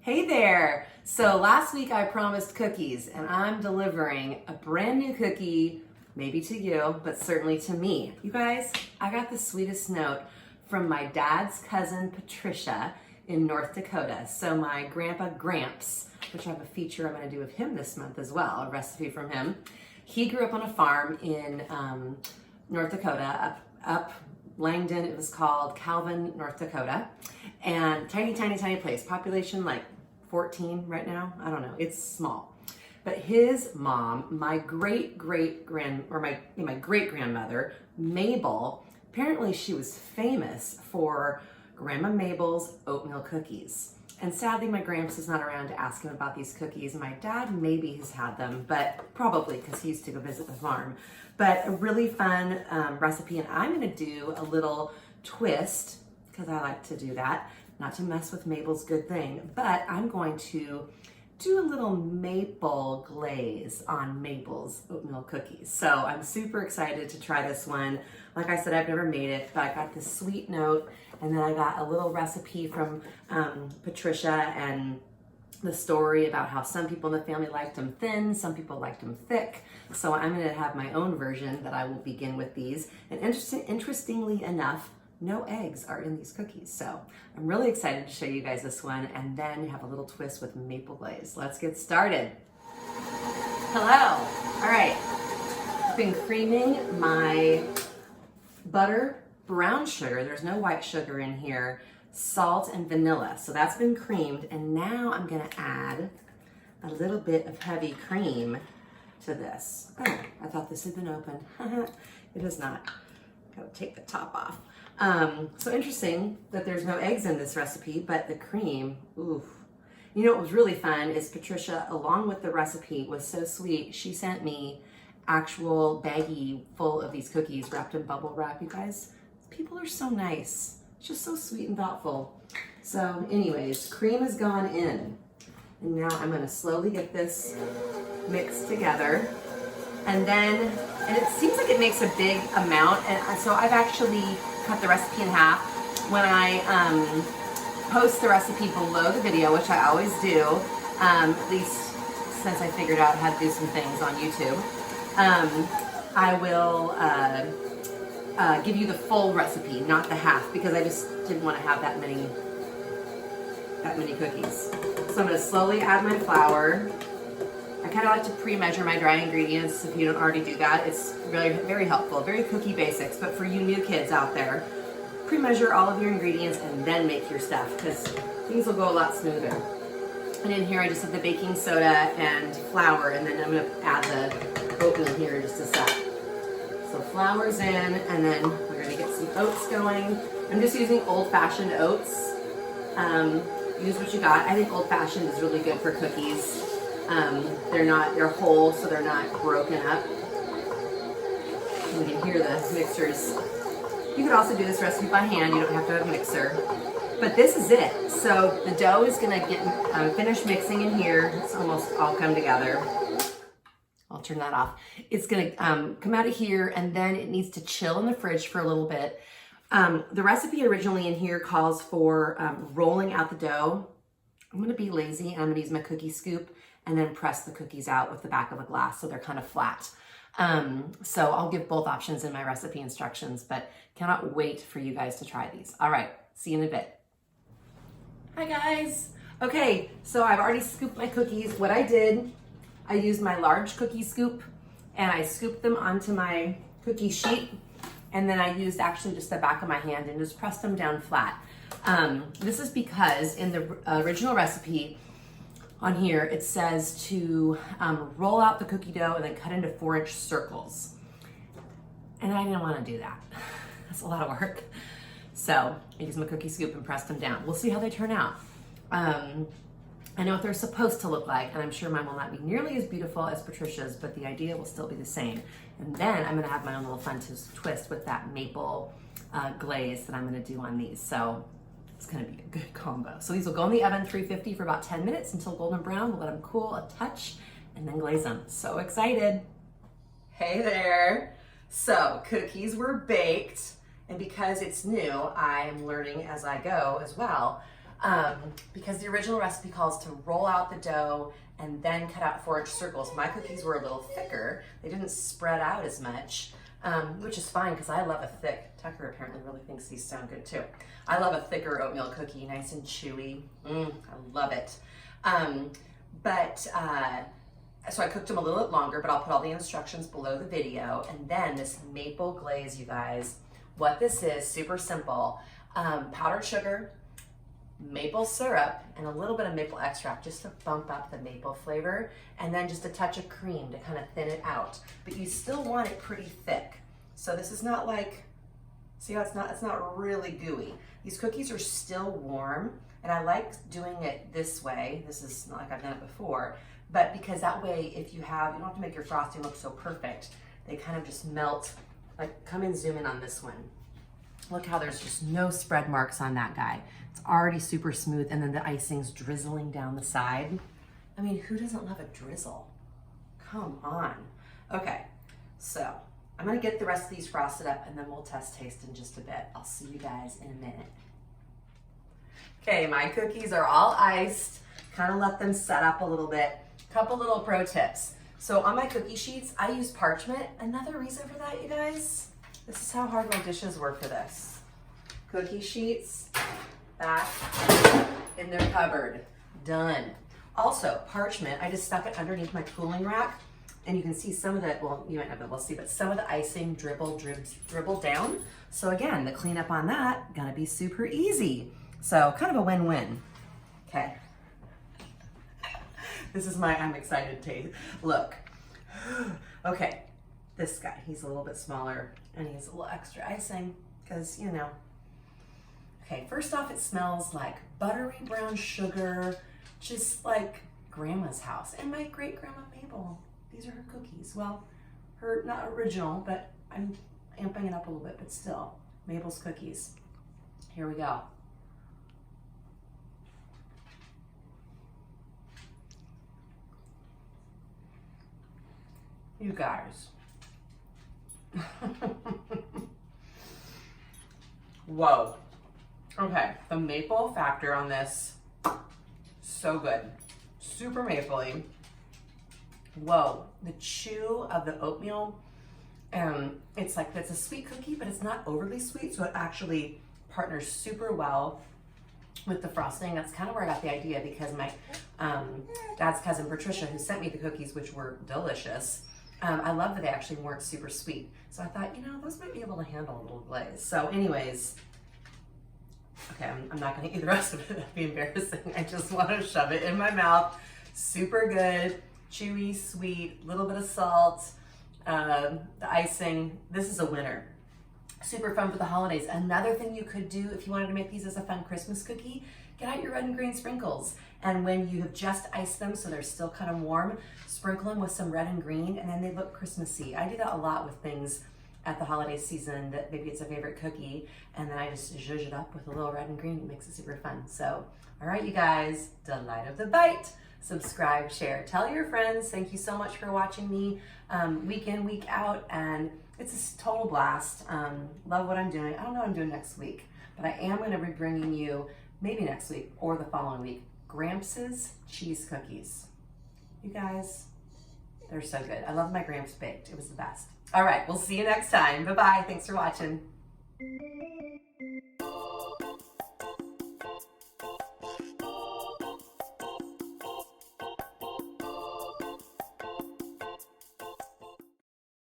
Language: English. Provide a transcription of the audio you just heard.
Hey there! So last week I promised cookies and I'm delivering a brand new cookie, maybe to you, but certainly to me. You guys, I got the sweetest note from my dad's cousin Patricia in North Dakota. So my grandpa Gramps, which I have a feature I'm going to do of him this month as well, a recipe from him. He grew up on a farm in North Dakota, up Langdon. It was called Calvin, North Dakota, and tiny place. Population like 14 right now. I don't know. It's small. But his mom, my great grandmother, Mable, apparently she was famous for Grandma Mable's oatmeal cookies. And sadly, my Gramps is not around to ask him about these cookies. My dad maybe has had them, but probably because he used to go visit the farm. But a really fun recipe, and I'm gonna do a little twist, because I like to do that, not to mess with Mabel's good thing, but I'm going to do a little maple glaze on Mabel's oatmeal cookies. So I'm super excited to try this one. Like I said, I've never made it, but I got this sweet note, and then I got a little recipe from Patricia and the story about how some people in the family liked them thin, some people liked them thick. So I'm gonna have my own version that I will begin with these. And interestingly enough, no eggs are in these cookies. So I'm really excited to show you guys this one and then have a little twist with maple glaze. Let's get started. Hello. All right. I've been creaming my butter, brown sugar. There's no white sugar in here. Salt and vanilla. So that's been creamed, and now I'm gonna add a little bit of heavy cream to this. Oh, I thought this had been opened. It is not. Gotta take the top off. So interesting that there's no eggs in this recipe, but the cream, oof. You know what was really fun is Patricia, along with the recipe, was so sweet. She sent me actual baggie full of these cookies wrapped in bubble wrap. You guys, people are so nice. Just so sweet and thoughtful. So anyways, cream has gone in. And now I'm gonna slowly get this mixed together. And it seems like it makes a big amount. And so I've actually cut the recipe in half. When I post the recipe below the video, which I always do, at least since I figured out how to do some things on YouTube, I will give you the full recipe, not the half, because I just didn't want to have that many cookies. So I'm going to slowly add my flour. I kind of like to pre-measure my dry ingredients. If you don't already do that, it's really very helpful, very cookie basics. But for you new kids out there, pre-measure all of your ingredients and then make your stuff, because things will go a lot smoother. And in here I just have the baking soda and flour, and then I'm going to add the oatmeal here in just a sec. So flour's in, and then we're gonna get some oats going. I'm just using old-fashioned oats. Use what you got. I think old-fashioned is really good for cookies. They're whole, so they're not broken up. You can hear the mixers. You could also do this recipe by hand. You don't have to have a mixer. But this is it. So the dough is gonna get finish mixing in here. It's almost all come together. I'll turn that off. It's gonna come out of here, and then it needs to chill in the fridge for a little bit. The recipe originally in here calls for rolling out the dough. I'm gonna be lazy, and I'm gonna use my cookie scoop and then press the cookies out with the back of a glass so they're kind of flat. So I'll give both options in my recipe instructions, but cannot wait for you guys to try these. All right, see you in a bit. Hi guys. Okay, so I've already scooped my cookies. What I did, I used my large cookie scoop and I scooped them onto my cookie sheet, and then I used actually just the back of my hand and just pressed them down flat. This is because in the original recipe on here, it says to roll out the cookie dough and then cut into 4-inch circles. And I didn't want to do that. That's a lot of work. So I used my cookie scoop and pressed them down. We'll see how they turn out. I know what they're supposed to look like, and I'm sure mine will not be nearly as beautiful as Patricia's, but the idea will still be the same. And then I'm gonna have my own little fun twist with that maple glaze that I'm gonna do on these. So it's gonna be a good combo. So these will go in the oven 350 for about 10 minutes until golden brown. We'll let them cool a touch and then glaze them. So excited. Hey there. So cookies were baked, and because it's new, I'm learning as I go as well. because the original recipe calls to roll out the dough and then cut out 4-inch circles. My cookies were a little thicker. They didn't spread out as much, which is fine because I love a thick, Tucker apparently really thinks these sound good too. I love a thicker oatmeal cookie, nice and chewy. I love it. So I cooked them a little bit longer, but I'll put all the instructions below the video. And then this maple glaze, you guys, what this is, super simple. Powdered sugar, maple syrup, and a little bit of maple extract just to bump up the maple flavor, and then just a touch of cream to kind of thin it out. But you still want it pretty thick. So this is not like, see how it's not really gooey. These cookies are still warm, and I like doing it this way. This is not like I've done it before, but because that way, if you don't have to make your frosting look so perfect, they kind of just melt. Like, come and zoom in on this one. Look how there's just no spread marks on that guy. It's already super smooth, and then the icing's drizzling down the side. I mean, who doesn't love a drizzle? Come on. Okay, so I'm gonna get the rest of these frosted up, and then we'll test taste in just a bit. I'll see you guys in a minute. Okay, my cookies are all iced. Kind of let them set up a little bit. Couple little pro tips. So on my cookie sheets, I use parchment. Another reason for that, you guys, this is how hard my dishes were for this. Cookie sheets, back in their cupboard, done. Also, parchment, I just stuck it underneath my cooling rack, and you can see some of the, well, you might not be able to see, but some of the icing dribbled down. So again, the cleanup on that, gonna be super easy. So kind of a win-win. Okay. This is my I'm excited taste. Look. Okay, this guy, he's a little bit smaller and he's a little extra icing because, you know. Okay, first off, it smells like buttery brown sugar, just like Grandma's house and my Great Grandma Mable. These are her cookies. Well, her, not original, but I'm amping it up a little bit, but still, Mabel's cookies. Here we go. You guys. Whoa. Okay, the maple factor on this, so good. Super mapley. Whoa, the chew of the oatmeal. It's like, it's a sweet cookie, but it's not overly sweet, so it actually partners super well with the frosting. That's kind of where I got the idea, because my dad's cousin Patricia, who sent me the cookies, which were delicious, I love that they actually weren't super sweet. So I thought, you know, those might be able to handle a little glaze. So anyways, okay, I'm not gonna eat the rest of it, that'd be embarrassing. I just wanna shove it in my mouth. Super good, chewy, sweet, little bit of salt, the icing. This is a winner. Super fun for the holidays. Another thing you could do if you wanted to make these as a fun Christmas cookie, get out your red and green sprinkles. And when you have just iced them, so they're still kind of warm, sprinkle them with some red and green, and then they look Christmassy. I do that a lot with things at the holiday season that maybe it's a favorite cookie, and then I just zhuzh it up with a little red and green. It makes it super fun. So, all right, you guys, delight of the bite. Subscribe, share, tell your friends. Thank you so much for watching me week in, week out, and it's a total blast. Love what I'm doing. I don't know what I'm doing next week, but I am going to be bringing you, maybe next week or the following week, Gramps' cheese cookies. You guys, they're so good. I love my Gramps baked. It was the best. All right, we'll see you next time. Bye-bye. Thanks for watching.